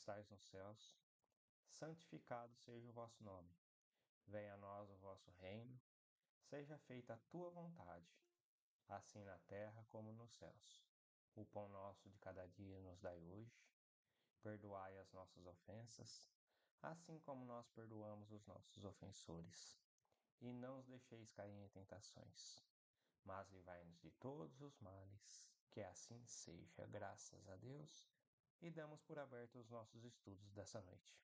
estais nos céus, santificado seja o vosso nome. Venha a nós o vosso reino, seja feita a tua vontade, assim na terra como nos céus. O pão nosso de cada dia nos dai hoje. Perdoai as nossas ofensas, assim como nós perdoamos os nossos ofensores. E não os deixeis cair em tentações, mas livrai-nos de todos os males. Que assim seja, graças a Deus. E damos por aberto os nossos estudos dessa noite.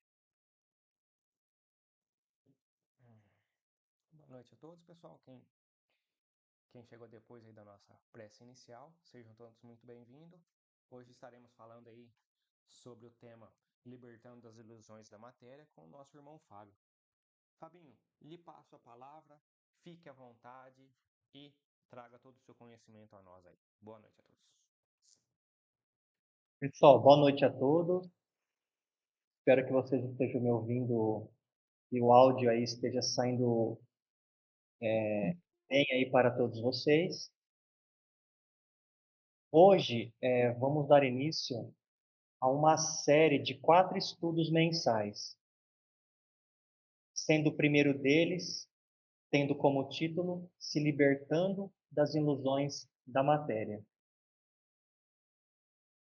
Boa noite a todos, pessoal. Quem chegou depois aí da nossa prece inicial, sejam todos muito bem-vindos. Hoje estaremos falando aí sobre o tema Libertando das Ilusões da Matéria com o nosso irmão Fábio. Fabinho, lhe passo a palavra, fique à vontade e traga todo o seu conhecimento a nós aí. Boa noite a todos. Pessoal, boa noite a todos. Espero que vocês estejam me ouvindo e o áudio aí esteja saindo bem aí para todos vocês. Hoje vamos dar início a uma série de 4 estudos mensais, sendo o primeiro deles tendo como título Se Libertando das Ilusões da Matéria.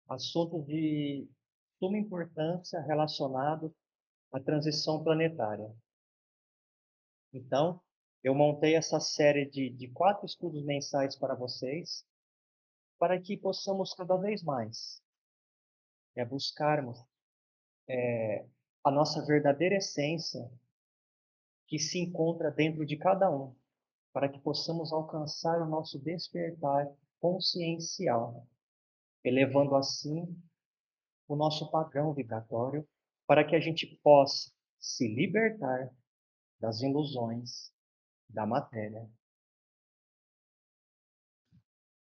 Assunto de suma importância relacionado à transição planetária. Então, eu montei essa série de 4 estudos mensais para vocês, para que possamos cada vez mais buscarmos a nossa verdadeira essência que se encontra dentro de cada um, para que possamos alcançar o nosso despertar consciencial, elevando assim o nosso padrão vibratório, para que a gente possa se libertar das ilusões da matéria.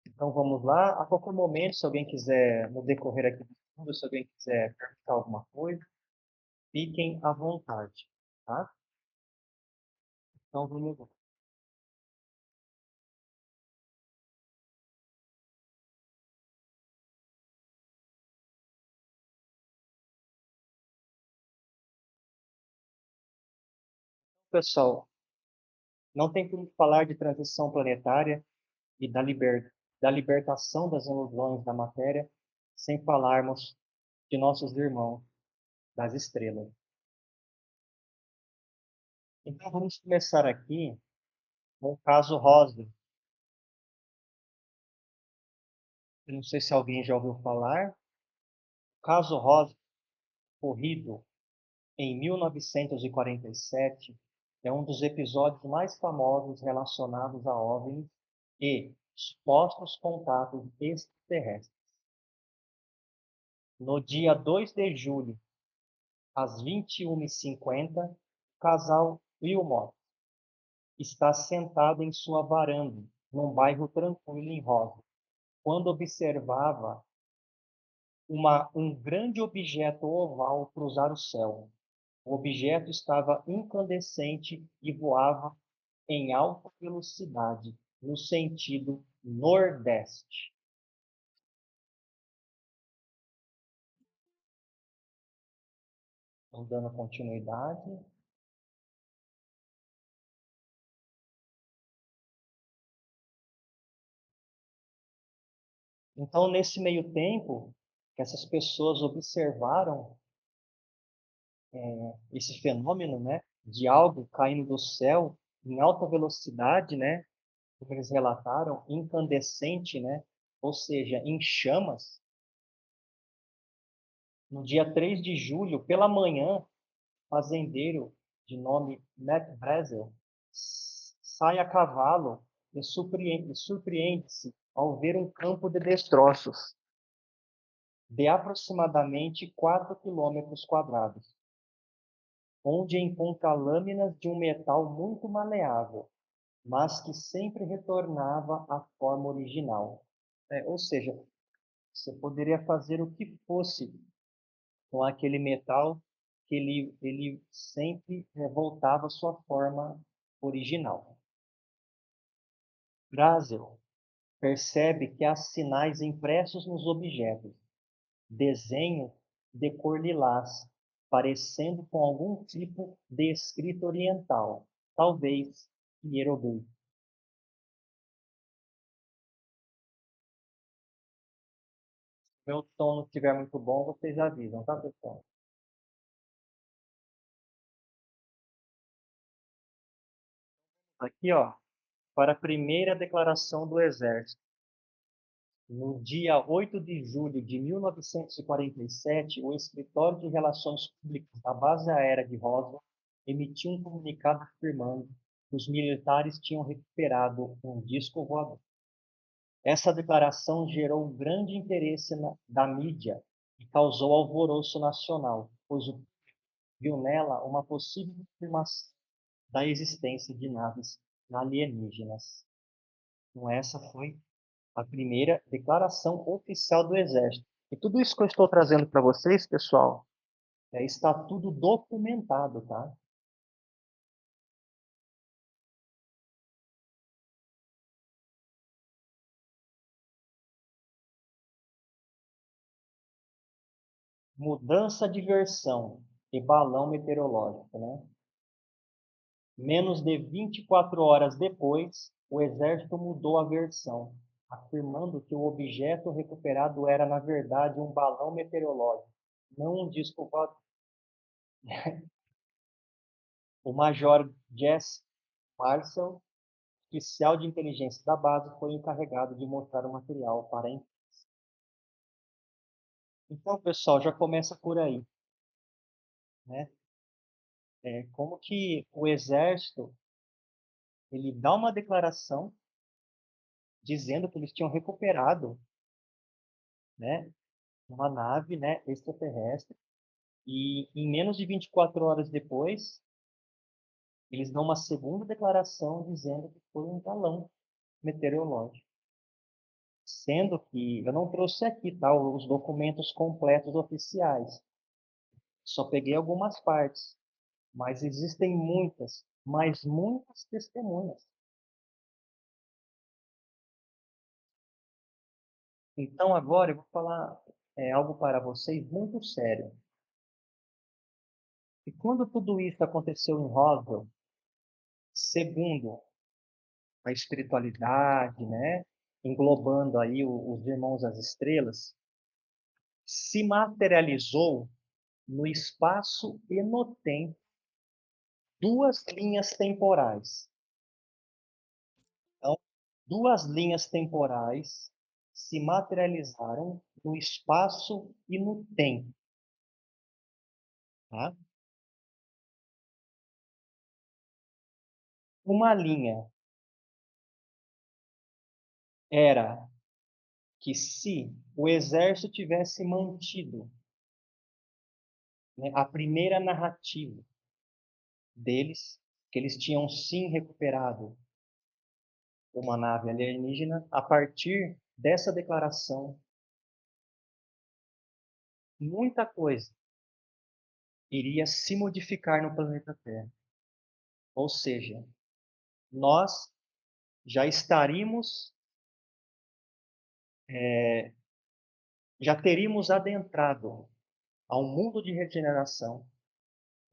Então vamos lá. A qualquer momento, se alguém quiser, no decorrer aqui do estudo, se alguém quiser perguntar alguma coisa, fiquem à vontade, tá? Então vamos lá. Pessoal, não tem como falar de transição planetária e da libertação das ilusões da matéria sem falarmos de nossos irmãos das estrelas. Então vamos começar aqui com o caso Roswell. Eu não sei se alguém já ouviu falar. O caso Roswell, ocorrido em 1947, é um dos episódios mais famosos relacionados a OVNIs e supostos contatos extraterrestres. No dia 2 de julho, às 21h50, o casal Wilmot está sentado em sua varanda, num bairro tranquilo em Roswell, quando observava um grande objeto oval cruzar o céu. O objeto estava incandescente e voava em alta velocidade no sentido nordeste. Então, dando continuidade. Então, nesse meio tempo que essas pessoas observaram esse fenômeno, né, de algo caindo do céu em alta velocidade, né, como eles relataram, incandescente, né, ou seja, em chamas. No dia 3 de julho, pela manhã, fazendeiro de nome Matt Brazel sai a cavalo e surpreende-se ao ver um campo de destroços de aproximadamente 4 quilômetros quadrados, onde encontra lâminas de um metal muito maleável, mas que sempre retornava à forma original. Ou seja, você poderia fazer o que fosse com aquele metal que ele sempre voltava à sua forma original. Brazel percebe que há sinais impressos nos objetos, desenhos de cor lilás, parecendo com algum tipo de escrita oriental, talvez hieroglifo. Se meu tom não estiver muito bom, vocês avisam, tá, pessoal? Aqui, ó, para a primeira declaração do Exército. No dia 8 de julho de 1947, o Escritório de Relações Públicas da Base Aérea de Roswell emitiu um comunicado afirmando que os militares tinham recuperado um disco voador. Essa declaração gerou grande interesse da mídia e causou alvoroço nacional, pois o público viu nela uma possível confirmação da existência de naves alienígenas. Então, essa foi a primeira declaração oficial do Exército. E tudo isso que eu estou trazendo para vocês, pessoal, está tudo documentado, tá? Mudança de versão e balão meteorológico, né? Menos de 24 horas depois, o Exército mudou a versão, afirmando que o objeto recuperado era, na verdade, um balão meteorológico, não um disco voador. O Major Jess Marcel, oficial de inteligência da base, foi encarregado de mostrar o material para a imprensa. Então, pessoal, já começa por aí, né? Como que o Exército ele dá uma declaração dizendo que eles tinham recuperado, né, uma nave, né, extraterrestre, e em menos de 24 horas depois, eles dão uma segunda declaração dizendo que foi um balão meteorológico. Sendo que eu não trouxe aqui, tá, os documentos completos oficiais. Só peguei algumas partes, mas existem muitas, mas muitas testemunhas. Então agora eu vou falar algo para vocês muito sério. E quando tudo isso aconteceu em Roswell, segundo a espiritualidade, né, englobando aí os irmãos das estrelas, se materializou no espaço e no tempo duas linhas temporais. Então, duas linhas temporais se materializaram no espaço e no tempo. Tá? Uma linha era que se o exército tivesse mantido, né, a primeira narrativa deles, que eles tinham sim recuperado uma nave alienígena, a partir dessa declaração, muita coisa iria se modificar no planeta Terra. Ou seja, nós já estaríamos, já teríamos adentrado ao mundo de regeneração,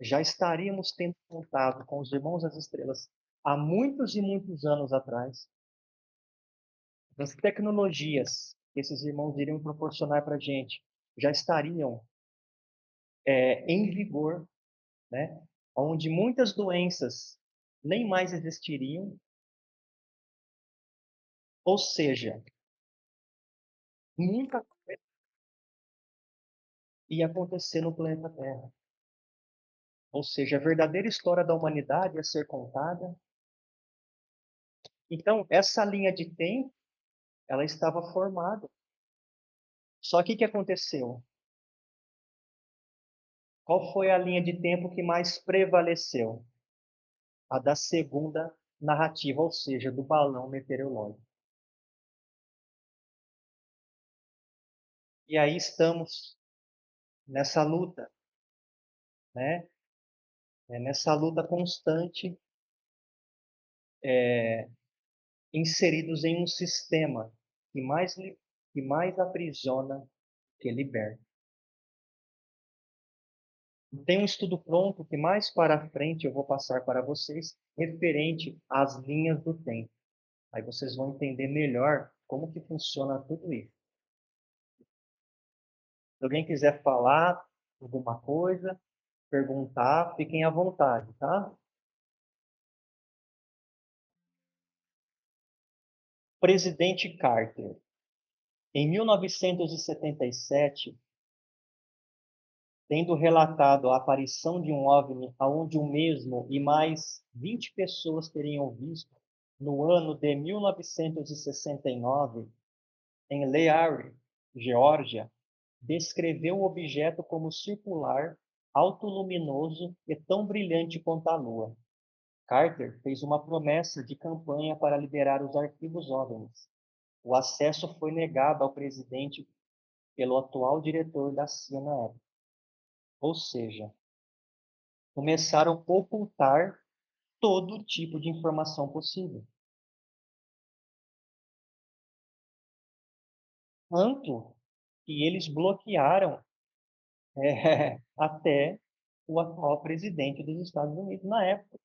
já estaríamos tendo contato com os irmãos das estrelas há muitos e muitos anos atrás. As tecnologias que esses irmãos iriam proporcionar para a gente já estariam em vigor, né? Onde muitas doenças nem mais existiriam. Ou seja, muita coisa ia acontecer no planeta Terra. Ou seja, a verdadeira história da humanidade ia ser contada. Então, essa linha de tempo, ela estava formada. Só que o que aconteceu? Qual foi a linha de tempo que mais prevaleceu? A da segunda narrativa, ou seja, do balão meteorológico. E aí estamos nessa luta, né? Nessa luta constante, inseridos em um sistema que mais aprisiona que liberta. Tem um estudo pronto que mais para frente eu vou passar para vocês, referente às linhas do tempo. Aí vocês vão entender melhor como que funciona tudo isso. Se alguém quiser falar alguma coisa, perguntar, fiquem à vontade, tá? Presidente Carter. Em 1977, tendo relatado a aparição de um OVNI aonde o mesmo e mais 20 pessoas teriam visto no ano de 1969, em Leary, Geórgia, descreveu o objeto como circular, autoluminoso e tão brilhante quanto a Lua. Carter fez uma promessa de campanha para liberar os arquivos OVNIs. O acesso foi negado ao presidente pelo atual diretor da CIA na época. Ou seja, começaram a ocultar todo tipo de informação possível. Tanto que eles bloquearam até o atual presidente dos Estados Unidos na época.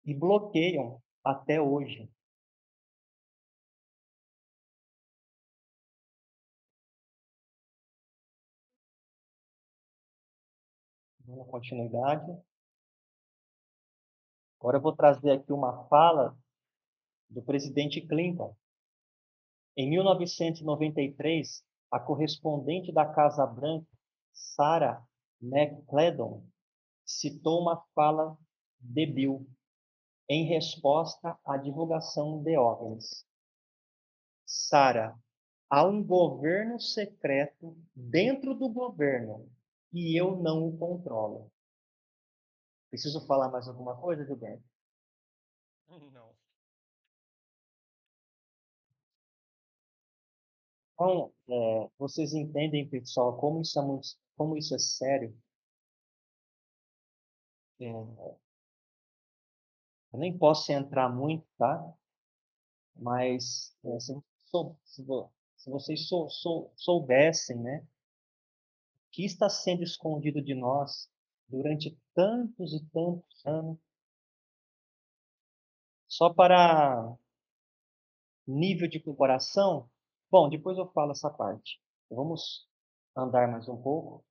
E bloqueiam até hoje. Dando continuidade. Agora eu vou trazer aqui uma fala do presidente Clinton. Em 1993, a correspondente da Casa Branca, Sarah McClellan, citou uma fala de Bill em resposta à divulgação de OVNIs. Sarah, há um governo secreto dentro do governo e eu não o controlo. Preciso falar mais alguma coisa, Gilberto? Não. Então, vocês entendem, pessoal, como isso é sério? É, eu nem posso entrar muito, tá? Mas se vocês soubessem, né, o que está sendo escondido de nós durante tantos e tantos anos, só para nível de comparação, bom, depois eu falo essa parte. Vamos andar mais um pouco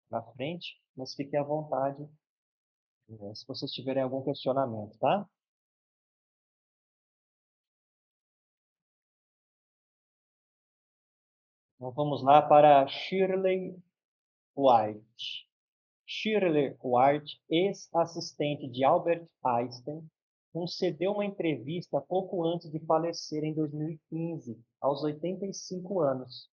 na frente, mas fiquem à vontade, se vocês tiverem algum questionamento, tá? Então vamos lá para Shirley White. Shirley White, ex-assistente de Albert Einstein, concedeu uma entrevista pouco antes de falecer em 2015, aos 85 anos.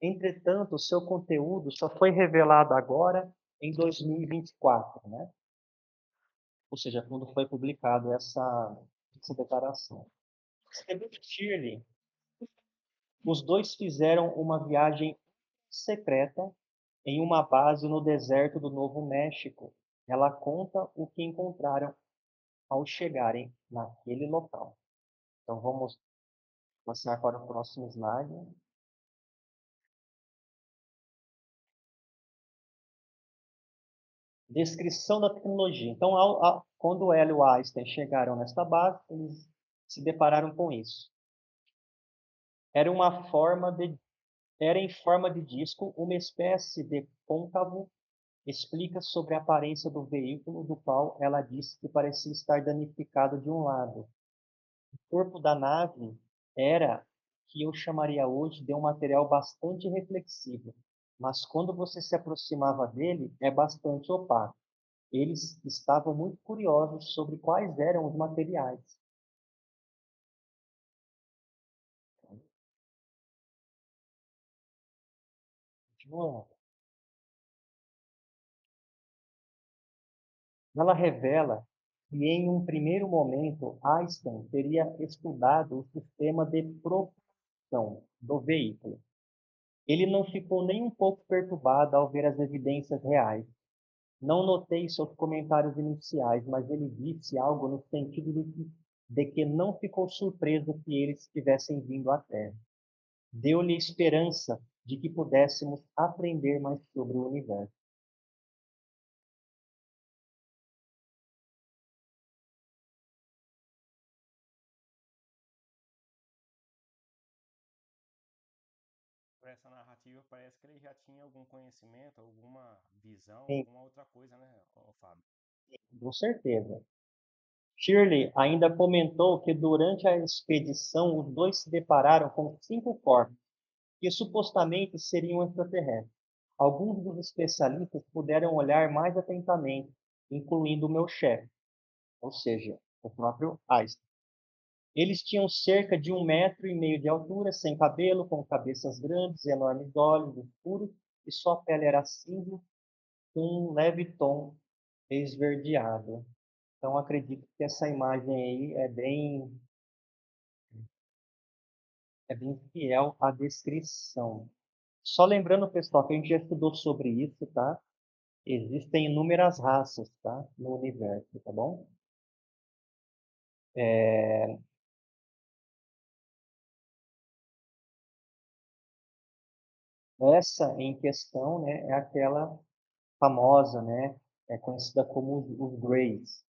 Entretanto, o seu conteúdo só foi revelado agora em 2024, né? Ou seja, quando foi publicado essa declaração. Segundo Shirley, os dois fizeram uma viagem secreta em uma base no deserto do Novo México. Ela conta o que encontraram ao chegarem naquele local. Então vamos passar para o próximo slide. Descrição da tecnologia. Então, quando ela e o Einstein chegaram nesta base, eles se depararam com isso. Era era em forma de disco, uma espécie de côncavo. Explica sobre a aparência do veículo, do qual ela disse que parecia estar danificado de um lado. O corpo da nave era que eu chamaria hoje de um material bastante reflexivo, mas quando você se aproximava dele, é bastante opaco. Eles estavam muito curiosos sobre quais eram os materiais. Continuando. Ela revela que, em um primeiro momento, Einstein teria estudado o sistema de propulsão do veículo. Ele não ficou nem um pouco perturbado ao ver as evidências reais. Não notei seus comentários iniciais, mas ele disse algo no sentido de que não ficou surpreso que eles estivessem vindo à Terra. Deu-lhe esperança de que pudéssemos aprender mais sobre o universo. Por essa narrativa, parece que ele já tinha algum conhecimento, alguma visão, Sim, alguma outra coisa, né, Fábio? com certeza. Shirley ainda comentou que durante a expedição os dois se depararam com 5 corpos, que supostamente seriam extraterrestres. Alguns dos especialistas puderam olhar mais atentamente, incluindo o meu chefe, ou seja, o próprio Einstein. Eles tinham cerca de 1,5 metros de altura, sem cabelo, com cabeças grandes, enormes olhos escuros, e sua pele era cinza, com um leve tom esverdeado. Então, acredito que essa imagem aí é bem fiel à descrição. Só lembrando, pessoal, que a gente já estudou sobre isso, tá? Existem inúmeras raças, tá? No universo, tá bom? Essa em questão, né, é aquela famosa, né? É conhecida como os Greys.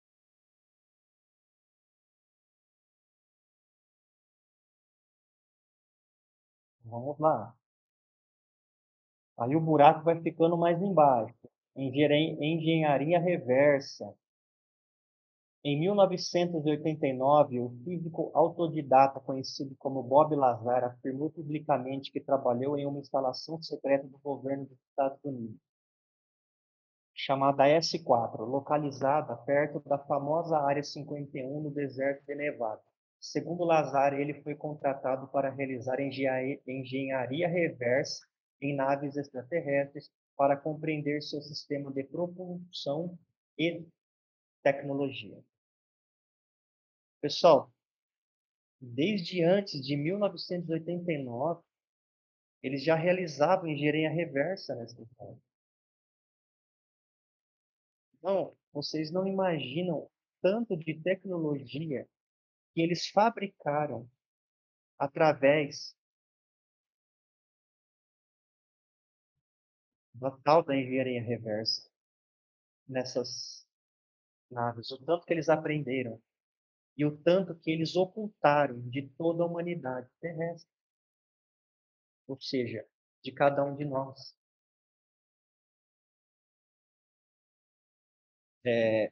Vamos lá. Aí o buraco vai ficando mais embaixo. Engenharia reversa. Em 1989, o físico autodidata conhecido como Bob Lazar afirmou publicamente que trabalhou em uma instalação secreta do governo dos Estados Unidos, chamada S4, localizada perto da famosa Área 51 no deserto de Nevada. Segundo Lazar, ele foi contratado para realizar engenharia reversa em naves extraterrestres para compreender seu sistema de propulsão e tecnologia. Pessoal, desde antes de 1989, eles já realizavam engenharia reversa nessa área. Então, vocês não imaginam tanto de tecnologia que eles fabricaram através da tal da engenharia reversa nessas naves, o tanto que eles aprenderam e o tanto que eles ocultaram de toda a humanidade terrestre, ou seja, de cada um de nós.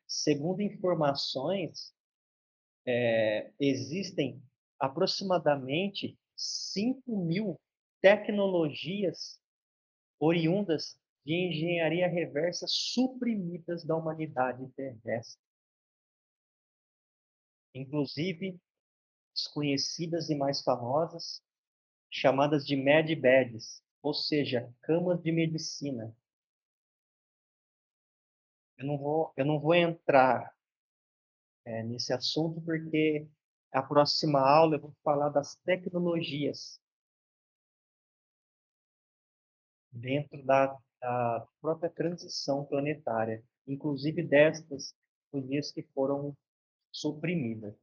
Segundo informações, existem aproximadamente 5.000 tecnologias oriundas de engenharia reversa suprimidas da humanidade terrestre, inclusive desconhecidas e mais famosas, chamadas de medbeds, ou seja, camas de medicina. Eu não vou entrar nesse assunto porque a próxima aula eu vou falar das tecnologias dentro da própria transição planetária, inclusive destas tecnologias que foram suprimidas.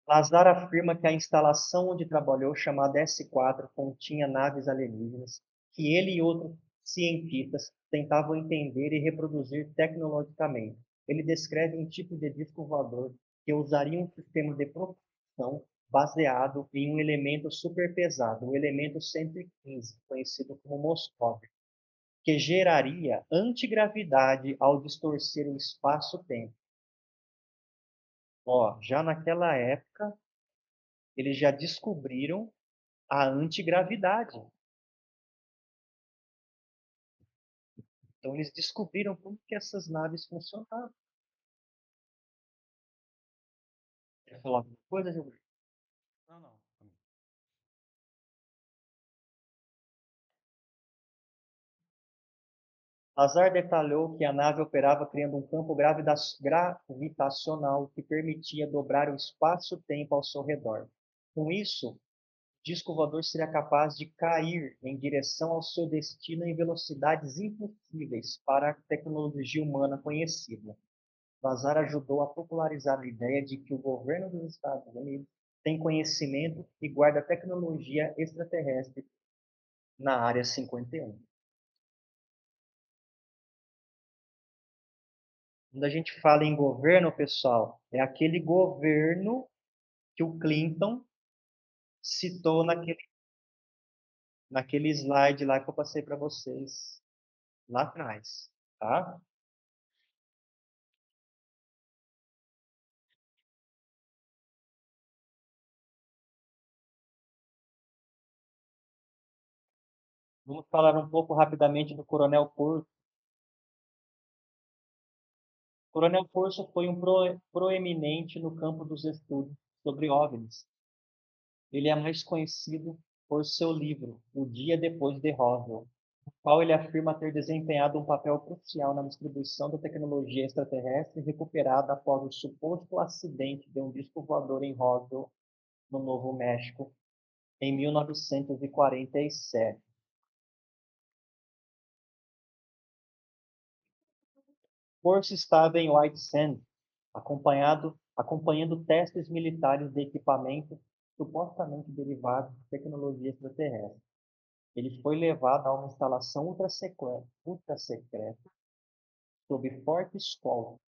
Lazar afirma que a instalação onde trabalhou, chamada S4, continha naves alienígenas que ele e outros cientistas tentavam entender e reproduzir tecnologicamente. Ele descreve um tipo de disco voador que usaria um sistema de propulsão baseado em um elemento superpesado, o elemento 115, conhecido como Moscov, que geraria antigravidade ao distorcer o espaço-tempo. Ó, já naquela época, eles já descobriram a antigravidade. Então, eles descobriram como que essas naves funcionavam. Quer falar alguma coisa, Gilberto? Não, não. Lazar detalhou que a nave operava criando um campo gravitacional que permitia dobrar o espaço-tempo ao seu redor. Com isso, o disco voador seria capaz de cair em direção ao seu destino em velocidades impossíveis para a tecnologia humana conhecida. Lazar ajudou a popularizar a ideia de que o governo dos Estados Unidos tem conhecimento e guarda tecnologia extraterrestre na Área 51. Quando a gente fala em governo, pessoal, é aquele governo que o Clinton citou naquele slide lá que eu passei para vocês lá atrás, tá? Vamos falar um pouco rapidamente do Coronel Porto. O Coronel Porto foi um proeminente no campo dos estudos sobre OVNIs. Ele é mais conhecido por seu livro, O Dia Depois de Roswell, no qual ele afirma ter desempenhado um papel crucial na distribuição da tecnologia extraterrestre recuperada após o suposto acidente de um disco voador em Roswell, no Novo México, em 1947. Força estava em White Sands, acompanhando testes militares de equipamento supostamente derivados de tecnologia extraterrestre. Ele foi levado a uma instalação ultra secreta sob forte escolta.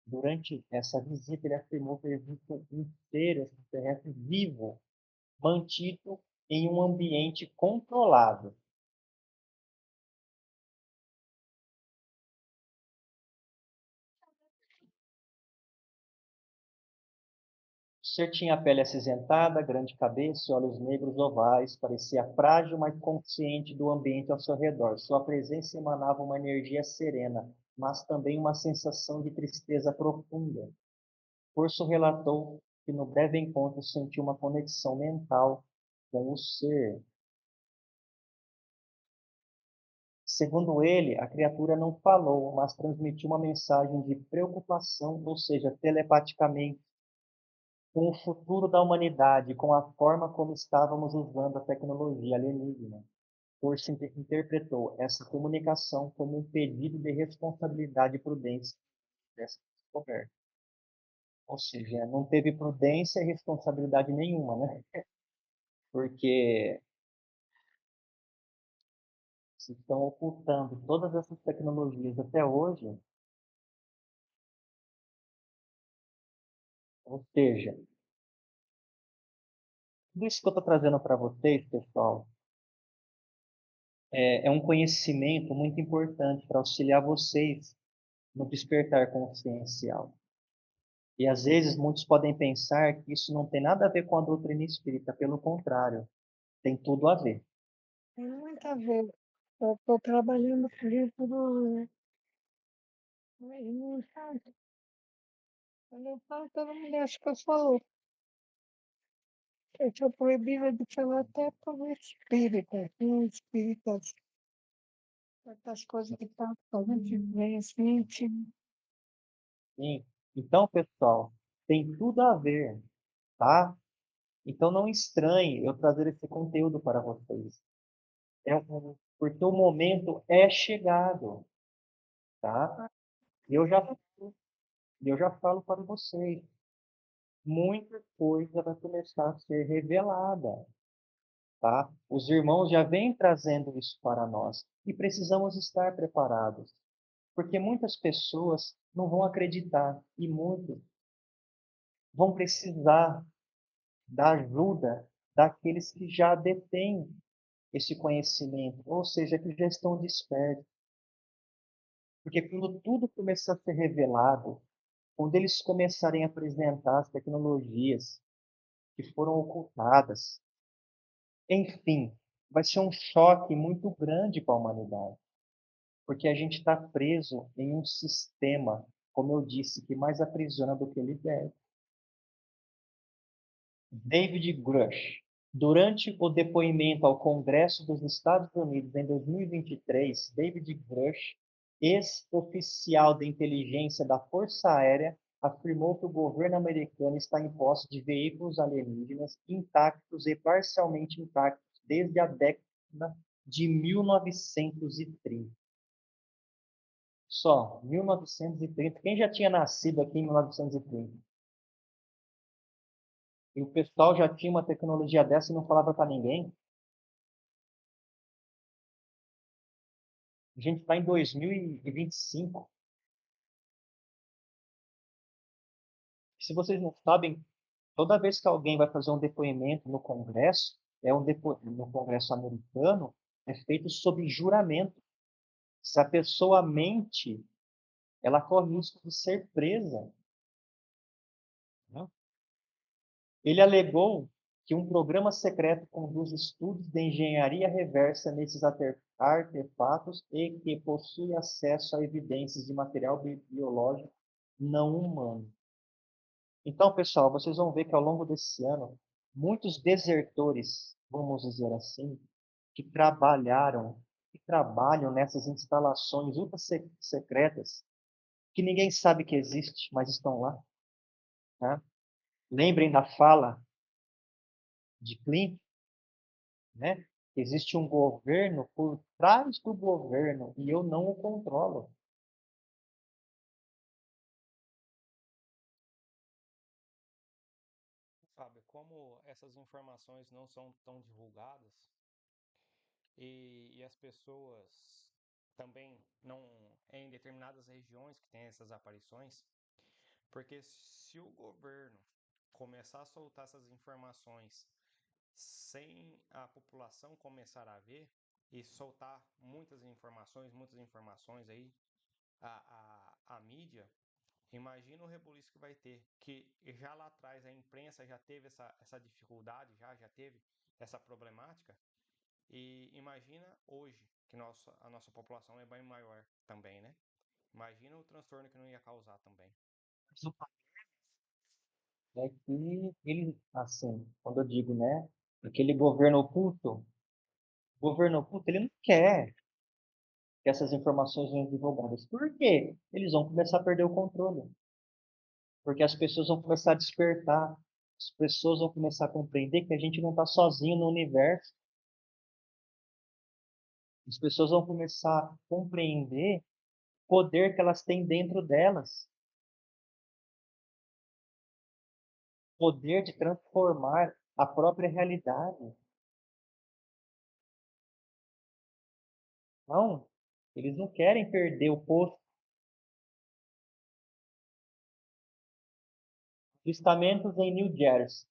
Durante essa visita, ele afirmou ter visto um ser extraterrestre vivo, mantido em um ambiente controlado. O ser tinha a pele acinzentada, grande cabeça e olhos negros ovais. Parecia frágil, mas consciente do ambiente ao seu redor. Sua presença emanava uma energia serena, mas também uma sensação de tristeza profunda. Corso relatou que no breve encontro sentiu uma conexão mental com o ser. Segundo ele, a criatura não falou, mas transmitiu uma mensagem de preocupação, ou seja, telepaticamente, com o futuro da humanidade, com a forma como estávamos usando a tecnologia alienígena. Corso interpretou essa comunicação como um pedido de responsabilidade e prudência dessa descoberta. Ou seja, não teve prudência e responsabilidade nenhuma, né? Porque se estão ocultando todas essas tecnologias até hoje, ou seja, tudo isso que eu estou trazendo para vocês, pessoal, é um conhecimento muito importante para auxiliar vocês no despertar consciencial. E às vezes muitos podem pensar que isso não tem nada a ver com a doutrina espírita, pelo contrário, tem tudo a ver. Tem muito a ver. Eu estou trabalhando com livro e não sabe. Quando eu falo, todo mundo acha que eu sou. Eu sou proibida de falar até para o espírita. Tem espíritas, outras coisas que tá, a gente vê assim, Sim. Então, pessoal, tem tudo a ver, tá? Então não estranhe eu trazer esse conteúdo para vocês. Porque o momento é chegado, tá? E eu já falo para vocês, muita coisa vai começar a ser revelada, tá? Os irmãos já vêm trazendo isso para nós e precisamos estar preparados, porque muitas pessoas não vão acreditar e muitos vão precisar da ajuda daqueles que já detêm esse conhecimento, ou seja, que já estão despertos. Porque quando tudo começar a ser revelado, quando eles começarem a apresentar as tecnologias que foram ocultadas, enfim, vai ser um choque muito grande para a humanidade, porque a gente está preso em um sistema, como eu disse, que mais aprisiona do que liberta. David Grush, durante o depoimento ao Congresso dos Estados Unidos em 2023, David Grush, ex-oficial de inteligência da Força Aérea, afirmou que o governo americano está em posse de veículos alienígenas intactos e parcialmente intactos desde a década de 1930. Só, 1930. Quem já tinha nascido aqui em 1930? E o pessoal já tinha uma tecnologia dessa e não falava para ninguém. A gente está em 2025. Se vocês não sabem, toda vez que alguém vai fazer um depoimento no Congresso, no Congresso americano, é feito sob juramento. Se a pessoa mente, ela corre o risco de ser presa. Né? Ele alegou que um programa secreto conduz estudos de engenharia reversa nesses artefatos e que possui acesso a evidências de material biológico não humano. Então, pessoal, vocês vão ver que ao longo desse ano, muitos desertores, vamos dizer assim, que trabalham nessas instalações ultra secretas, que ninguém sabe que existe, mas estão lá. Tá? Lembrem da fala de Clint, né? Existe um governo por trás do governo e eu não o controlo. Fábio, como essas informações não são tão divulgadas e as pessoas também não, em determinadas regiões que tem essas aparições, porque se o governo começar a soltar essas informações sem a população começar a ver e soltar muitas informações aí, a mídia, imagina o rebuliço que vai ter, que já lá atrás a imprensa já teve essa dificuldade, já teve essa problemática, e imagina hoje, que a nossa população é bem maior também, né? Imagina o transtorno que não ia causar também. É que ele, assim, quando eu digo, né, aquele governo oculto, ele não quer que essas informações sejam divulgadas. Por quê? Eles vão começar a perder o controle. Porque as pessoas vão começar a despertar. As pessoas vão começar a compreender que a gente não está sozinho no universo. As pessoas vão começar a compreender o poder que elas têm dentro delas. Poder de transformar a própria realidade. Não, eles não querem perder o posto. Avistamentos em New Jersey.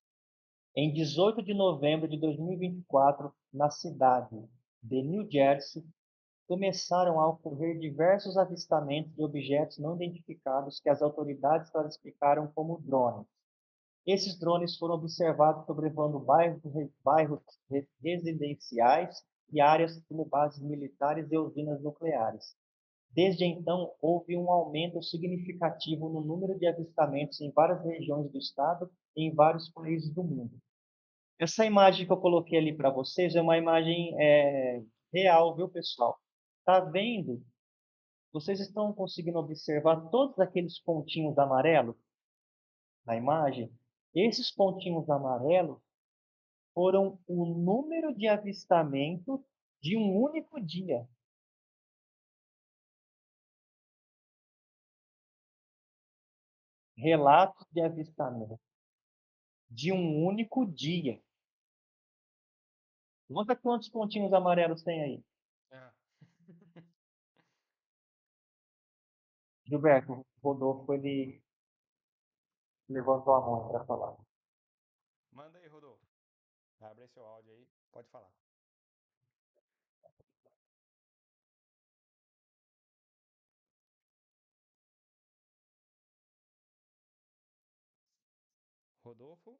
Em 18 de novembro de 2024, na cidade de New Jersey, começaram a ocorrer diversos avistamentos de objetos não identificados que as autoridades classificaram como drones. Esses drones foram observados sobrevoando bairros residenciais e áreas como bases militares e usinas nucleares. Desde então, houve um aumento significativo no número de avistamentos em várias regiões do estado e em vários países do mundo. Essa imagem que eu coloquei ali para vocês é uma imagem real, viu, pessoal? Tá vendo? Vocês estão conseguindo observar todos aqueles pontinhos amarelos na imagem? Esses pontinhos amarelos foram o número de avistamentos de um único dia. Relatos de avistamento de um único dia. Conta quantos pontinhos amarelos tem aí. Ah. Gilberto, o Rodolfo, ele levantou a mão para falar. Manda aí, Rodolfo. Abre seu áudio aí, pode falar. Rodolfo?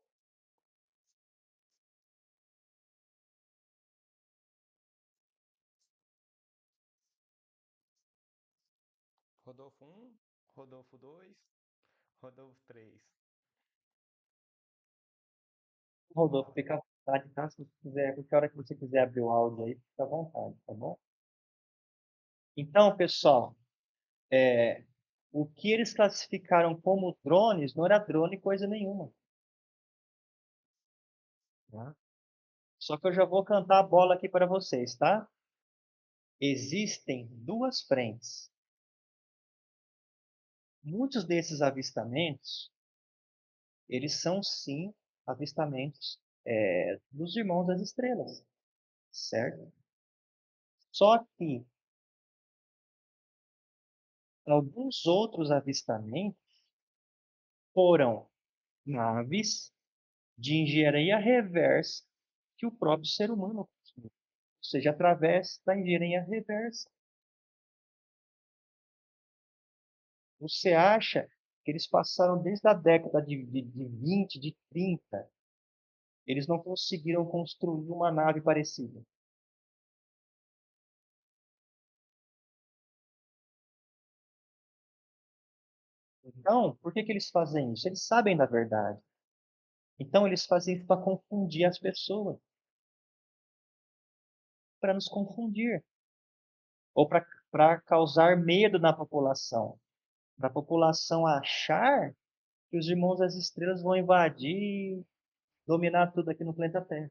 Rodolfo 1, Rodolfo 2, Rodolfo 3. Rodolfo, fica à vontade, tá? Se você quiser, qualquer hora que você quiser abrir o áudio aí, fica à vontade, tá bom? Então, pessoal, o que eles classificaram como drones não era drone coisa nenhuma. Tá? Só que eu já vou cantar a bola aqui para vocês, tá? Existem duas frentes. Muitos desses avistamentos, eles são sim avistamentos dos irmãos das estrelas, certo? Só que alguns outros avistamentos foram naves de engenharia reversa que o próprio ser humano construiu, ou seja, através da engenharia reversa. Você acha que eles passaram desde a década de 20, de 30, eles não conseguiram construir uma nave parecida? Então, por que que eles fazem isso? Eles sabem da verdade. Então, eles fazem isso para confundir as pessoas, para nos confundir, ou para causar medo na população, para a população achar que os irmãos das estrelas vão invadir, dominar tudo aqui no planeta Terra.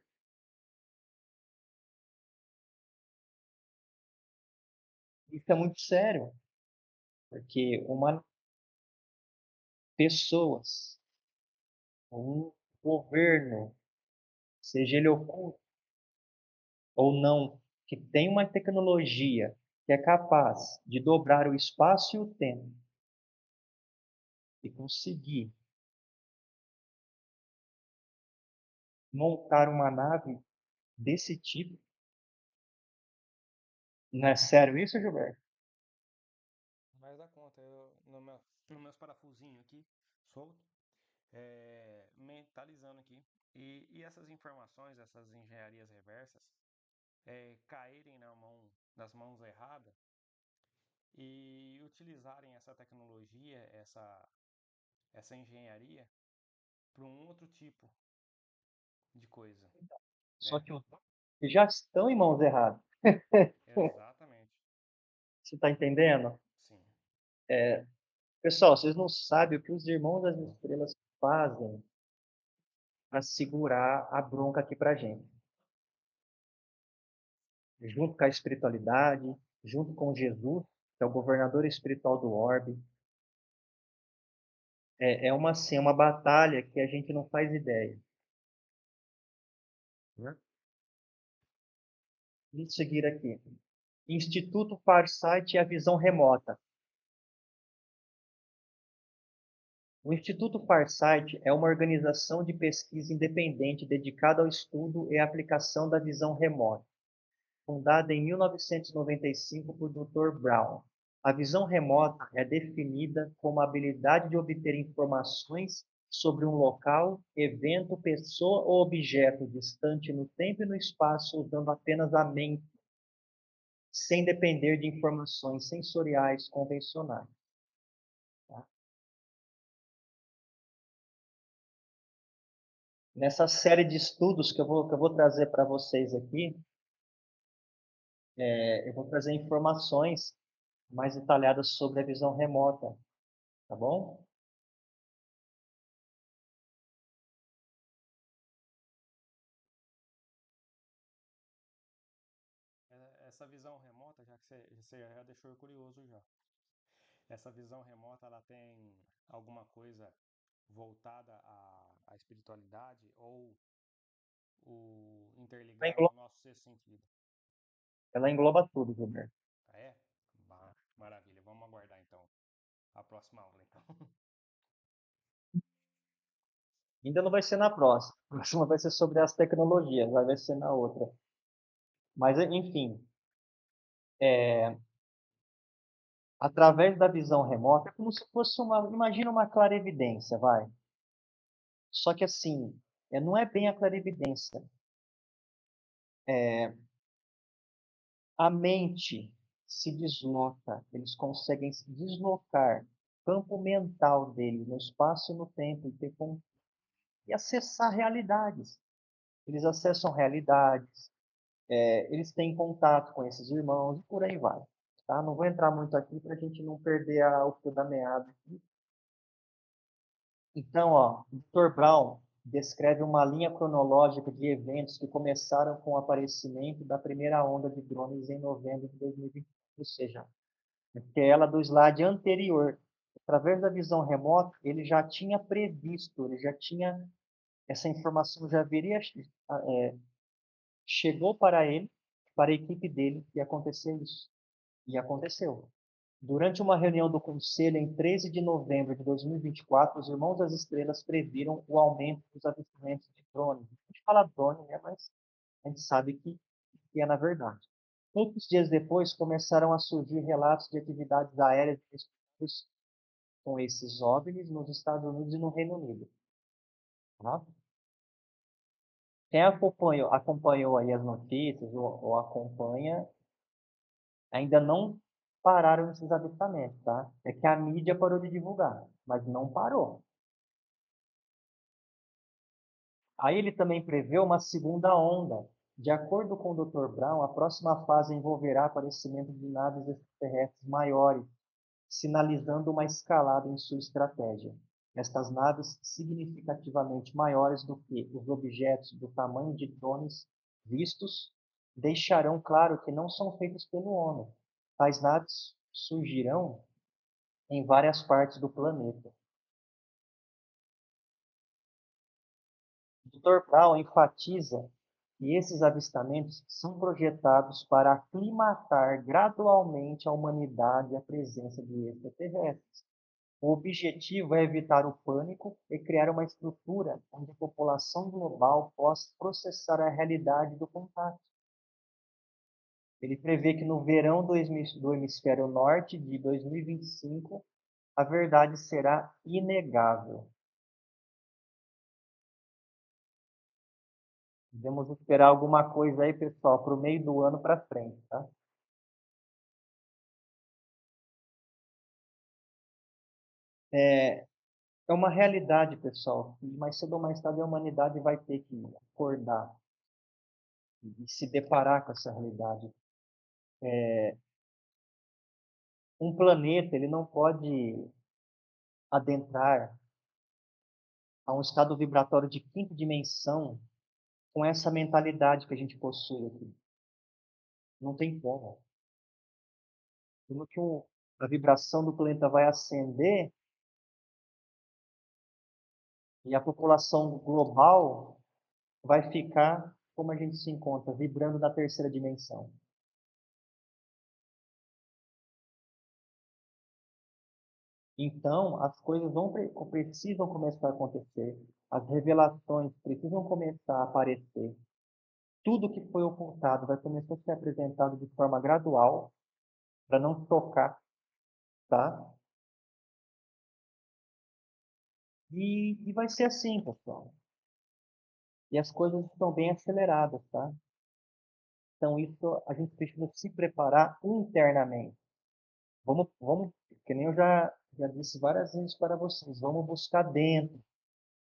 Isso é muito sério, porque pessoas, um governo, seja ele oculto ou não, que tem uma tecnologia que é capaz de dobrar o espaço e o tempo e conseguir montar uma nave desse tipo. Não é sério isso, Gilberto? Mas dá conta, no meus parafusinhos aqui, solto, mentalizando aqui. E essas informações, essas engenharias reversas, caírem nas mãos erradas e utilizarem essa tecnologia, essa engenharia, para um outro tipo de coisa, Só né? que já estão em mãos erradas. Exatamente. Você está entendendo? Sim. Pessoal, vocês não sabem o que os irmãos das estrelas fazem para segurar a bronca aqui para a gente. Junto com a espiritualidade, junto com Jesus, que é o governador espiritual do orbe. Assim, uma batalha que a gente não faz ideia. Né? Vamos seguir aqui. Instituto Farsight e a Visão Remota. O Instituto Farsight é uma organização de pesquisa independente dedicada ao estudo e aplicação da visão remota, fundada em 1995 por Dr. Brown. A visão remota é definida como a habilidade de obter informações sobre um local, evento, pessoa ou objeto distante no tempo e no espaço usando apenas a mente, sem depender de informações sensoriais convencionais. Tá? Nessa série de estudos que eu vou trazer para vocês aqui, eu vou trazer informações mais detalhadas sobre a visão remota, tá bom? Essa visão remota, já que você já deixou eu curioso já. Essa visão remota, ela tem alguma coisa voltada à espiritualidade ou Ela interligado engloba, ao nosso sexto sentido? ela engloba tudo, Gilberto. Ah, é? Maravilha. Vamos aguardar então a próxima aula, então. Ainda não vai ser na próxima. A próxima vai ser sobre as tecnologias, vai ser na outra. Mas, enfim, através da visão remota, é como se fosse imagina uma clarevidência, vai. Só que assim, não é bem a clarevidência. A mente se desloca, eles conseguem se deslocar o campo mental dele no espaço e no tempo e acessar realidades. Eles acessam realidades, eles têm contato com esses irmãos e por aí vai. Tá? Não vou entrar muito aqui para a gente não perder o fio da meada. Então, ó, o Dr. Brown descreve uma linha cronológica de eventos que começaram com o aparecimento da primeira onda de drones em novembro de 2020, ou seja, aquela do slide anterior. através da visão remota, ele já tinha previsto, ele já tinha, essa informação já viria, chegou para ele, para a equipe dele, e aconteceu isso. E aconteceu. Durante uma reunião do Conselho em 13 de novembro de 2024, os Irmãos das Estrelas previram o aumento dos avistamentos de drones. A gente fala drone, né, mas a gente sabe que é na verdade. Poucos dias depois, começaram a surgir relatos de atividades aéreas com esses OVNIs nos Estados Unidos e no Reino Unido. Tá? Quem acompanhou aí as notícias ou acompanha, ainda não pararam esses avistamentos, tá? É que a mídia parou de divulgar, mas não parou. Aí ele também prevê uma segunda onda. De acordo com o Dr. Brown, a próxima fase envolverá aparecimento de naves extraterrestres maiores, sinalizando uma escalada em sua estratégia. Estas naves, significativamente maiores do que os objetos do tamanho de drones vistos, deixarão claro que não são feitos pelo homem. Tais naves surgirão em várias partes do planeta. O Dr. Brown enfatiza que esses avistamentos são projetados para aclimatar gradualmente a humanidade à presença de extraterrestres. O objetivo é evitar o pânico e criar uma estrutura onde a população global possa processar a realidade do contato. Ele prevê que no verão do hemisfério norte de 2025, a verdade será inegável. Devemos esperar alguma coisa aí, pessoal, para o meio do ano para frente, tá? É uma realidade, pessoal, que mais cedo ou mais tarde a humanidade vai ter que acordar e se deparar com essa realidade. Um planeta, ele não pode adentrar a um estado vibratório de quinta dimensão com essa mentalidade que a gente possui aqui. Não tem como. Como que a vibração do planeta vai ascender e a população global vai ficar como a gente se encontra, vibrando na terceira dimensão. Então, as coisas precisam começar a acontecer, as revelações precisam começar a aparecer. Tudo que foi ocultado vai começar a ser apresentado de forma gradual, para não tocar, tá? E vai ser assim, pessoal. E as coisas estão bem aceleradas, tá? Então, isso a gente precisa se preparar internamente. Vamos, que nem eu já disse várias vezes para vocês, vamos buscar dentro.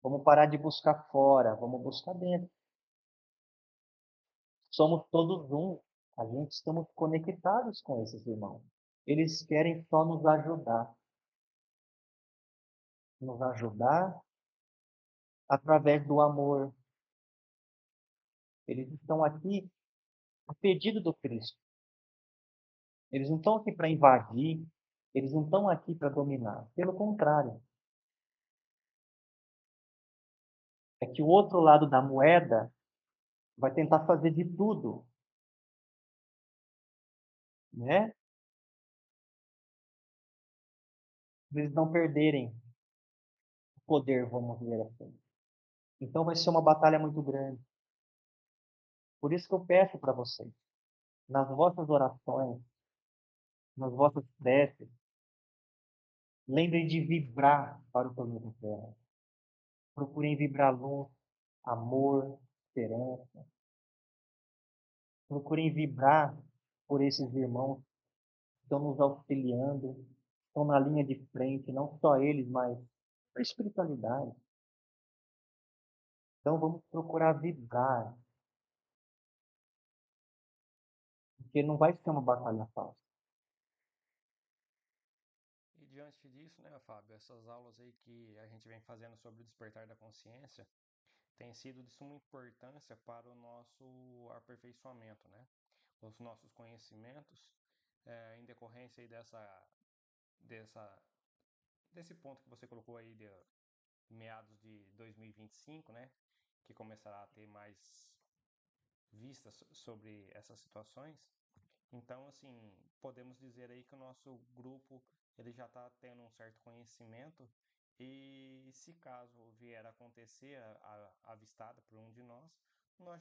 Vamos parar de buscar fora, vamos buscar dentro. Somos todos um. A gente estamos conectados com esses irmãos. Eles querem só nos ajudar. Nos ajudar através do amor. Eles estão aqui a pedido do Cristo. Eles não estão aqui para invadir, eles não estão aqui para dominar. Pelo contrário, é que o outro lado da moeda vai tentar fazer de tudo, né? Para eles não perderem o poder, vamos dizer assim. Então vai ser uma batalha muito grande. Por isso que eu peço para vocês, nas vossas orações, nas vossas preces, lembrem de vibrar para o planeta Terra. Procurem vibrar luz, amor, esperança. Procurem vibrar por esses irmãos que estão nos auxiliando, estão na linha de frente, não só eles, mas a espiritualidade. Então vamos procurar vibrar, porque não vai ser uma batalha fácil. E diante disso, né, Fábio, essas aulas aí que a gente vem fazendo sobre o despertar da consciência têm sido de suma importância para o nosso aperfeiçoamento, né? Os nossos conhecimentos, em decorrência aí dessa desse ponto que você colocou aí de meados de 2025, né, que começará a ter mais vistas sobre essas situações. Então, assim, podemos dizer aí que o nosso grupo ele já está tendo um certo conhecimento e se caso vier a acontecer a avistada por um de nós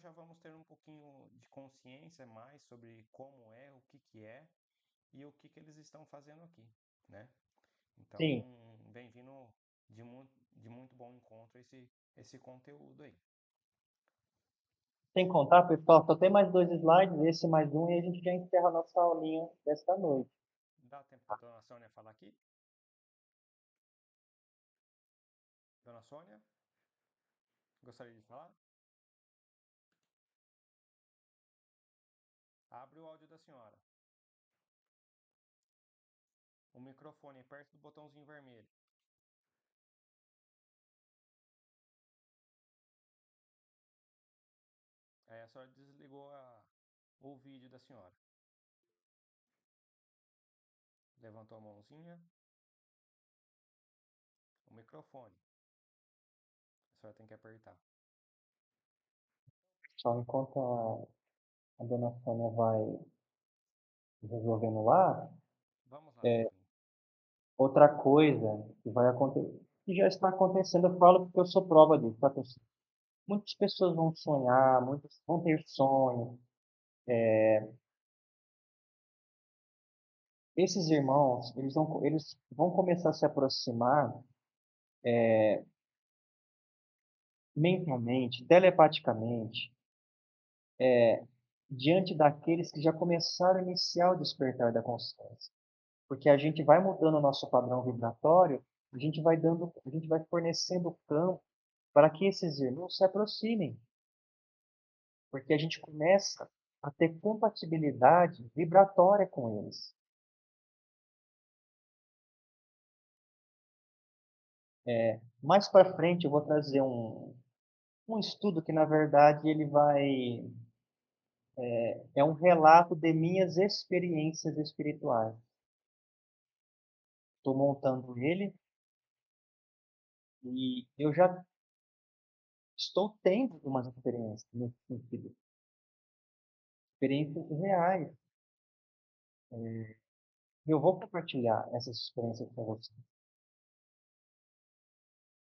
já vamos ter um pouquinho de consciência mais sobre como é, o que é e o que eles estão fazendo aqui, né? Então, Sim. vem vindo de muito bom encontro esse conteúdo aí. Sem contar, pessoal, só tem mais 2 slides, esse mais um, e a gente já encerra a nossa aulinha desta noite. Dá tempo da dona Sônia falar aqui? Dona Sônia, gostaria de falar? Abre o áudio da senhora. O microfone é perto do botãozinho vermelho. Aí a senhora desligou o vídeo da senhora. Levantou a mãozinha. O microfone. A senhora tem que apertar. Só enquanto a dona Sônia vai resolvendo lá, Vamos lá, Betinho. outra coisa que vai acontecer, que já está acontecendo, eu falo porque eu sou prova disso, tá, pessoal? Muitas pessoas vão sonhar, muitas vão ter sonhos. Esses irmãos, eles vão começar a se aproximar mentalmente, telepaticamente, diante daqueles que já começaram a iniciar o despertar da consciência. Porque a gente vai mudando o nosso padrão vibratório, a gente vai fornecendo campo para que esses irmãos se aproximem, porque a gente começa a ter compatibilidade vibratória com eles. Mais para frente eu vou trazer um estudo que na verdade é um relato de minhas experiências espirituais. Estou montando ele e eu já estou tendo algumas experiências nesse sentido, experiências reais. Eu vou compartilhar essas experiências com você.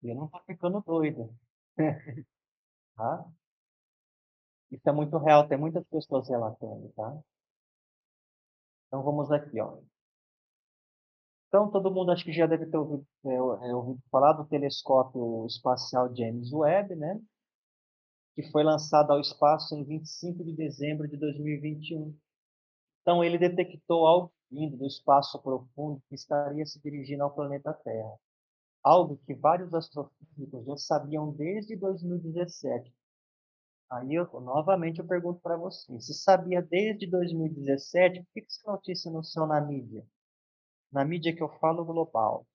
E eu não estou ficando doido, tá? Isso é muito real, tem muitas pessoas relatando, tá? Então vamos aqui, ó. Então todo mundo acho que já deve ter ouvido falar do telescópio espacial James Webb, né? Que foi lançado ao espaço em 25 de dezembro de 2021. Então ele detectou algo vindo do espaço profundo que estaria se dirigindo ao planeta Terra. Algo que vários astrofísicos já sabiam desde 2017. Aí novamente eu pergunto para você, se sabia desde 2017, por que essa notícia não saiu na mídia? Na mídia que eu falo global.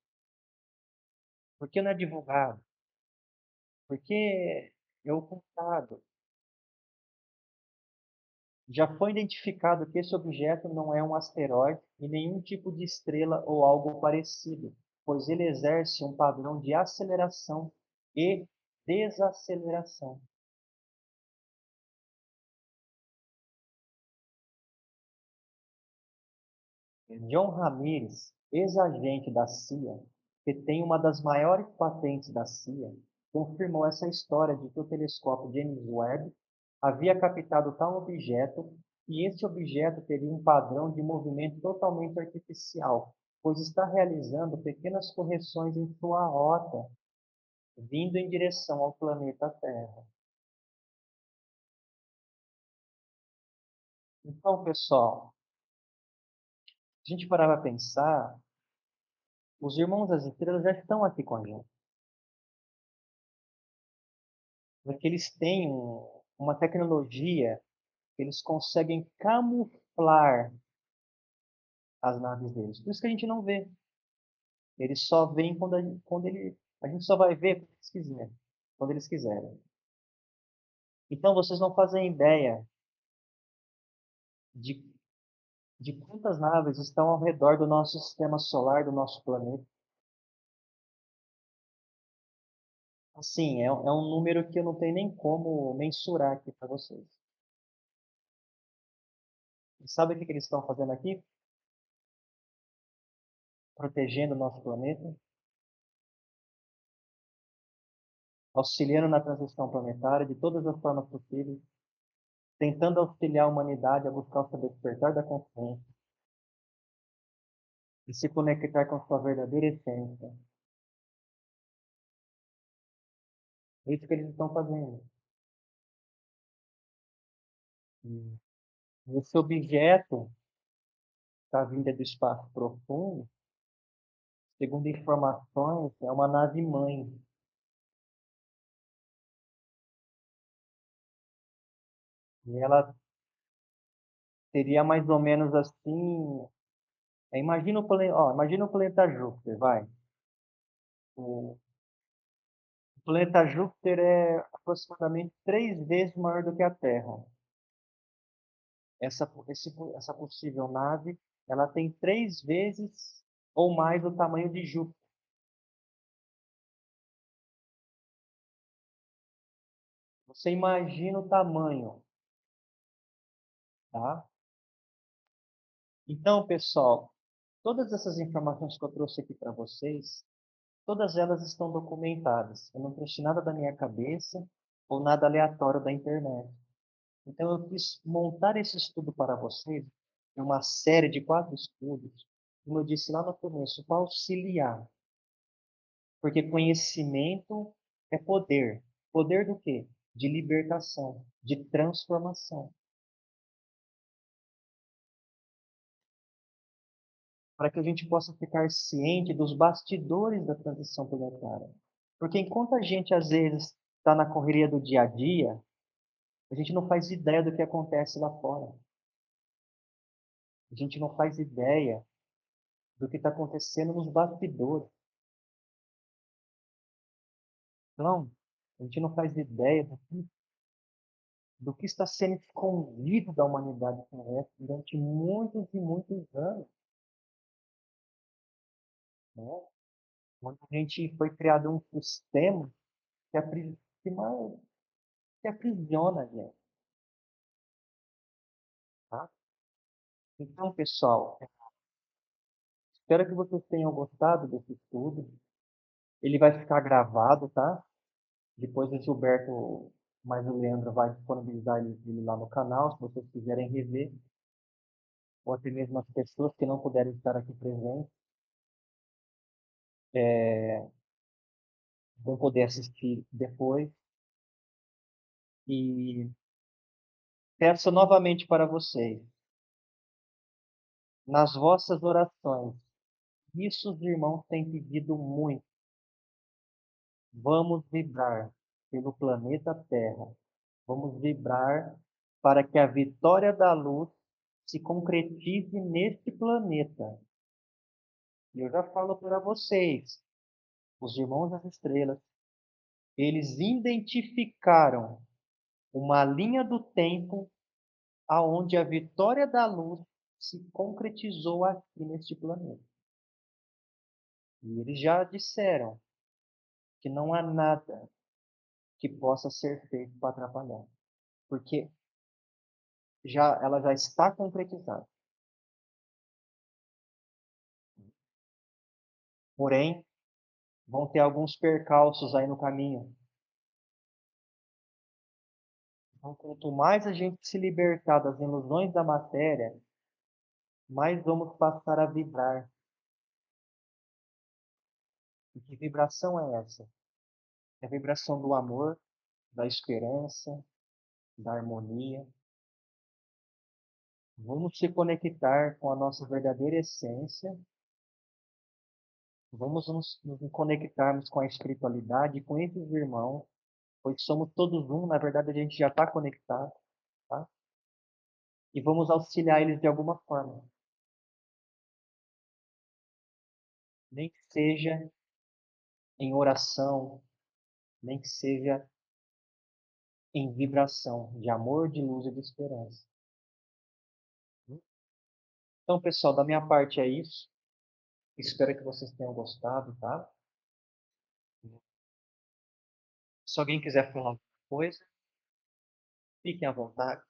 Por que não é divulgado? Porque é ocultado. Já foi identificado que esse objeto não é um asteroide e nenhum tipo de estrela ou algo parecido, pois ele exerce um padrão de aceleração e desaceleração. John Ramirez, ex-agente da CIA, que tem uma das maiores patentes da CIA, confirmou essa história de que o telescópio James Webb havia captado tal objeto e esse objeto teria um padrão de movimento totalmente artificial, pois está realizando pequenas correções em sua rota, vindo em direção ao planeta Terra. Então, pessoal, se a gente parar para pensar, os irmãos das estrelas já estão aqui com a gente. Porque eles têm uma tecnologia que eles conseguem camuflar as naves deles. Por isso que a gente não vê. Eles só vêm a gente só vai ver quando eles quiserem. Quando eles quiserem. Então vocês não fazem ideia de, de quantas naves estão ao redor do nosso sistema solar, do nosso planeta. Assim, é um número que eu não tenho nem como mensurar aqui para vocês. E sabe o que eles estão fazendo aqui? Protegendo o nosso planeta, auxiliando na transição planetária de todas as formas possíveis, tentando auxiliar a humanidade a buscar o seu despertar da consciência e se conectar com sua verdadeira essência. É isso que eles estão fazendo. E esse objeto da vinda do espaço profundo, segundo informações, é uma nave-mãe. E ela seria mais ou menos assim. Imagina o planeta Júpiter, vai. O planeta Júpiter é aproximadamente 3 vezes maior do que a Terra. Essa possível nave, ela tem 3 vezes ou mais o tamanho de Júpiter. Você imagina o tamanho, tá? Então, pessoal, todas essas informações que eu trouxe aqui para vocês, todas elas estão documentadas. Eu não trouxe nada da minha cabeça ou nada aleatório da internet. Então, eu quis montar esse estudo para vocês, é uma série de 4 estudos, como eu disse lá no começo, para auxiliar. Porque conhecimento é poder. Poder do quê? De libertação, de transformação. Para que a gente possa ficar ciente dos bastidores da transição planetária. Porque enquanto a gente, às vezes, está na correria do dia a dia, a gente não faz ideia do que acontece lá fora. A gente não faz ideia do que está acontecendo nos bastidores. Não, a gente não faz ideia do que está sendo escondido da humanidade terrestre durante muitos e muitos anos. Né? Quando a gente foi criado um sistema que, que aprisiona a gente. Tá? Então, pessoal, espero que vocês tenham gostado desse estudo. Ele vai ficar gravado, tá? Depois o Gilberto mais o Leandro vai disponibilizar ele lá no canal, se vocês quiserem rever, ou até mesmo as pessoas que não puderem estar aqui presentes, vão poder assistir depois. E peço novamente para vocês, nas vossas orações, isso os irmãos têm pedido muito. Vamos vibrar pelo planeta Terra. Vamos vibrar para que a vitória da luz se concretize neste planeta. E eu já falo para vocês, os irmãos das estrelas, eles identificaram uma linha do tempo aonde a vitória da luz se concretizou aqui neste planeta. E eles já disseram que não há nada que possa ser feito para atrapalhar, porque ela já está concretizada. Porém, vão ter alguns percalços aí no caminho. Então, quanto mais a gente se libertar das ilusões da matéria, mais vamos passar a vibrar. E que vibração é essa? É a vibração do amor, da esperança, da harmonia. Vamos se conectar com a nossa verdadeira essência. Vamos nos conectarmos com a espiritualidade, com esses irmãos, pois somos todos um. Na verdade, a gente já está conectado. Tá? E vamos auxiliar eles de alguma forma. Nem que seja em oração, nem que seja em vibração de amor, de luz e de esperança. Então, pessoal, da minha parte é isso. Espero que vocês tenham gostado, tá? Se alguém quiser falar alguma coisa, fiquem à vontade.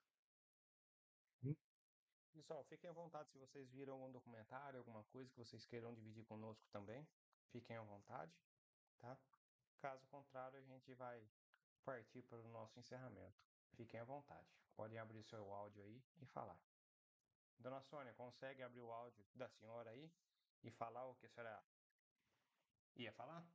Pessoal, fiquem à vontade se vocês viram algum documentário, alguma coisa que vocês queiram dividir conosco também. Fiquem à vontade, tá? Caso contrário, a gente vai partir para o nosso encerramento. Fiquem à vontade. Podem abrir seu áudio aí e falar. Dona Sônia, consegue abrir o áudio da senhora aí e falar o que a senhora ia falar?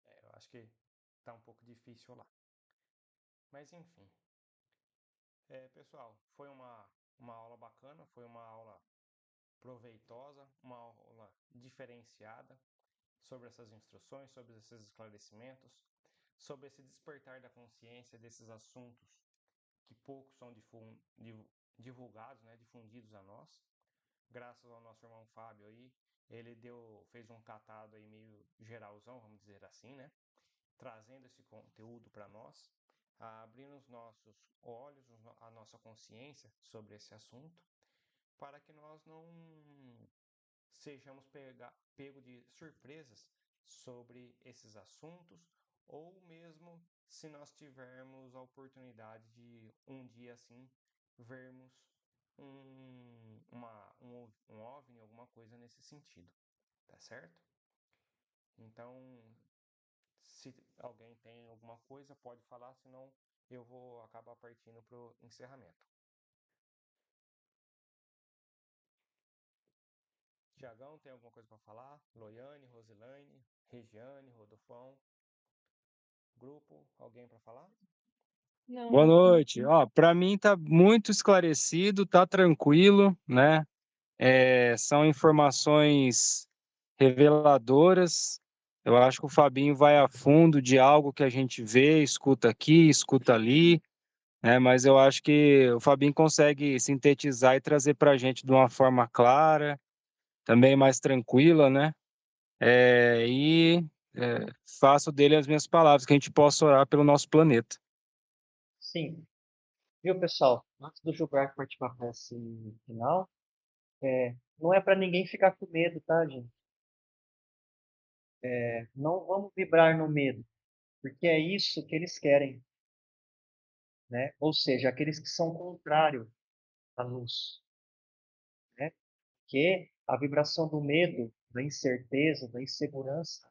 Eu acho que tá um pouco difícil lá. Mas enfim. Pessoal, foi uma aula bacana, foi uma aula proveitosa, uma aula diferenciada sobre essas instruções, sobre esses esclarecimentos, sobre esse despertar da consciência desses assuntos que poucos são divulgados, né, difundidos a nós. Graças ao nosso irmão Fábio aí, ele fez um catado aí meio geralzão, vamos dizer assim, né? Trazendo esse conteúdo para nós, abrindo os nossos olhos, a nossa consciência sobre esse assunto, para que nós não sejamos pego de surpresas sobre esses assuntos, ou mesmo se nós tivermos a oportunidade de um dia assim vermos um OVNI, alguma coisa nesse sentido, tá certo? Então, se alguém tem alguma coisa, pode falar, senão eu vou acabar partindo para o encerramento. Tiagão, tem alguma coisa para falar? Loiane, Rosilane, Regiane, Rodolfão, grupo, alguém para falar? Não, Boa noite. Ó, para mim tá muito esclarecido, tá tranquilo, né? São informações reveladoras. Eu acho que o Fabinho vai a fundo de algo que a gente vê, escuta aqui, escuta ali, né? Mas eu acho que o Fabinho consegue sintetizar e trazer para a gente de uma forma clara, também mais tranquila, né? Faço dele as minhas palavras, que a gente possa orar pelo nosso planeta. Sim. Viu, pessoal? Antes do Gilberto partir para a peça final, não é para ninguém ficar com medo, tá, gente? Não vamos vibrar no medo, porque é isso que eles querem, né? Ou seja, aqueles que são contrários à luz, né? Que a vibração do medo, da incerteza, da insegurança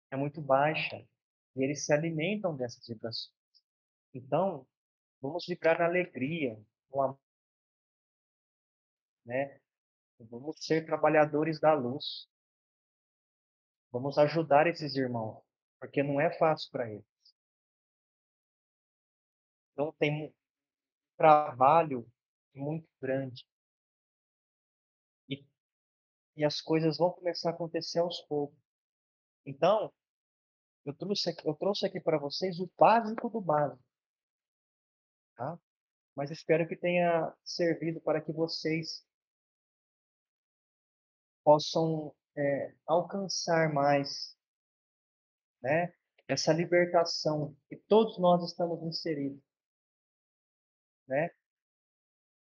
é muito baixa e eles se alimentam dessas vibrações. Então, vamos vibrar na alegria, no amor, né? Vamos ser trabalhadores da luz. Vamos ajudar esses irmãos, porque não é fácil para eles. Então, tem um trabalho muito grande. E, e as coisas vão começar a acontecer aos poucos. Então, eu trouxe aqui para vocês o básico do básico, tá? Mas espero que tenha servido para que vocês possam alcançar mais, né? Essa libertação que todos nós estamos inseridos, né?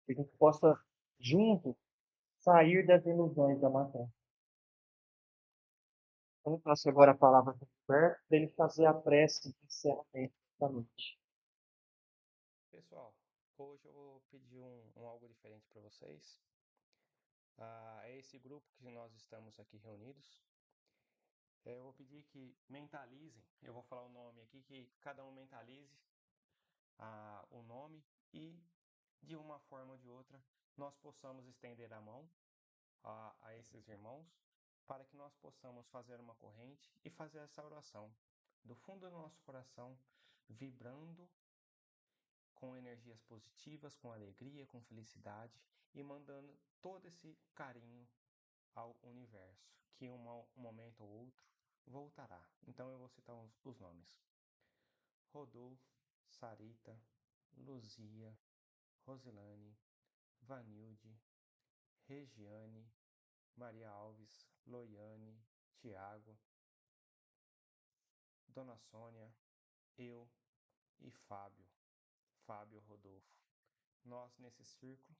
Que a gente possa, junto, sair das ilusões da matéria. Então, eu passo agora a palavra para o Roberto, para ele fazer a prece de encerramento da noite. Pessoal, hoje eu vou pedir algo diferente para vocês. É esse grupo que nós estamos aqui reunidos. Eu vou pedir que mentalizem, eu vou falar o nome aqui, que cada um mentalize o nome e, de uma forma ou de outra, nós possamos estender a mão a esses irmãos para que nós possamos fazer uma corrente e fazer essa oração do fundo do nosso coração, vibrando com energias positivas, com alegria, com felicidade e mandando todo esse carinho ao universo, que um momento ou outro voltará. Então eu vou citar os nomes: Rodolfo, Sarita, Luzia, Rosilane, Vanilde, Regiane, Maria Alves, Loiane, Tiago, Dona Sônia, eu e Fábio Rodolfo. Nós, nesse círculo,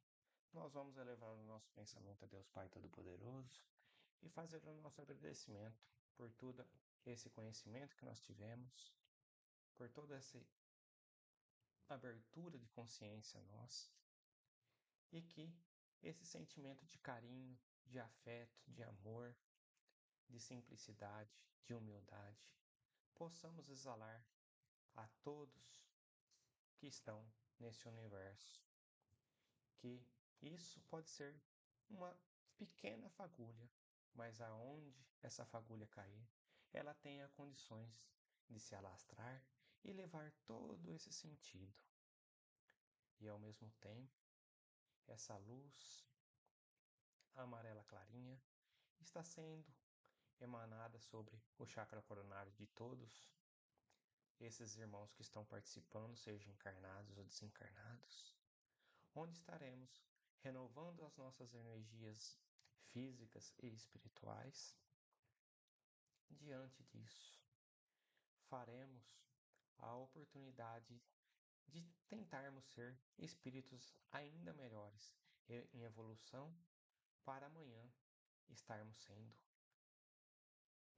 nós vamos elevar o nosso pensamento a Deus Pai Todo-Poderoso e fazer o nosso agradecimento por todo esse conhecimento que nós tivemos, por toda essa abertura de consciência nossa, e que esse sentimento de carinho, de afeto, de amor, de simplicidade, de humildade, possamos exalar a todos que estão nesse universo. Que isso pode ser uma pequena fagulha, mas aonde essa fagulha cair, ela tenha condições de se alastrar e levar todo esse sentido. E ao mesmo tempo, essa luz amarela clarinha está sendo emanada sobre o chakra coronário de todos esses irmãos que estão participando, sejam encarnados ou desencarnados, onde estaremos renovando as nossas energias físicas e espirituais. Diante disso, faremos a oportunidade de tentarmos ser espíritos ainda melhores em evolução, para amanhã estarmos sendo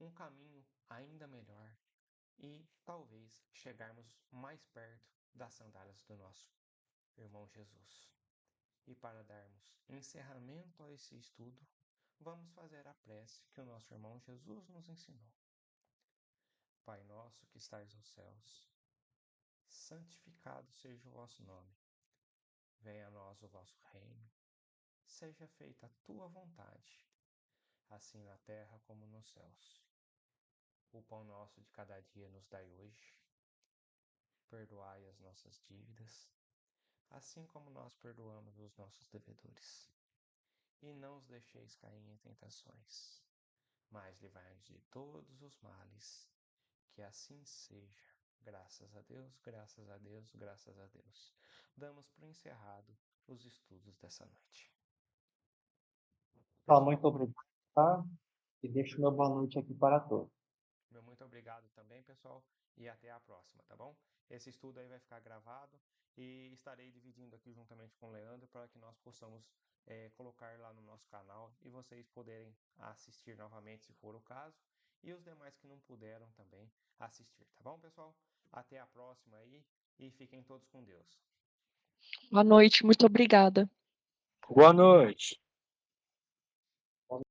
um caminho ainda melhor e talvez chegarmos mais perto das sandálias do nosso irmão Jesus. E para darmos encerramento a esse estudo, vamos fazer a prece que o nosso irmão Jesus nos ensinou. Pai nosso que estais nos céus, santificado seja o vosso nome. Venha a nós o vosso reino. Seja feita a tua vontade, assim na terra como nos céus. O pão nosso de cada dia nos dai hoje. Perdoai as nossas dívidas, assim como nós perdoamos os nossos devedores. E não os deixeis cair em tentações, mas livrai-nos de todos os males. Que assim seja. Graças a Deus, graças a Deus, graças a Deus. Damos por encerrado os estudos dessa noite. Pessoal, muito obrigado, tá? E deixo meu boa noite aqui para todos. Meu muito obrigado também, pessoal, e até a próxima, tá bom? Esse estudo aí vai ficar gravado e estarei dividindo aqui juntamente com o Leandro para que nós possamos colocar lá no nosso canal e vocês poderem assistir novamente, se for o caso, e os demais que não puderam também assistir, tá bom, pessoal? Até a próxima aí e fiquem todos com Deus. Boa noite, muito obrigada. Boa noite.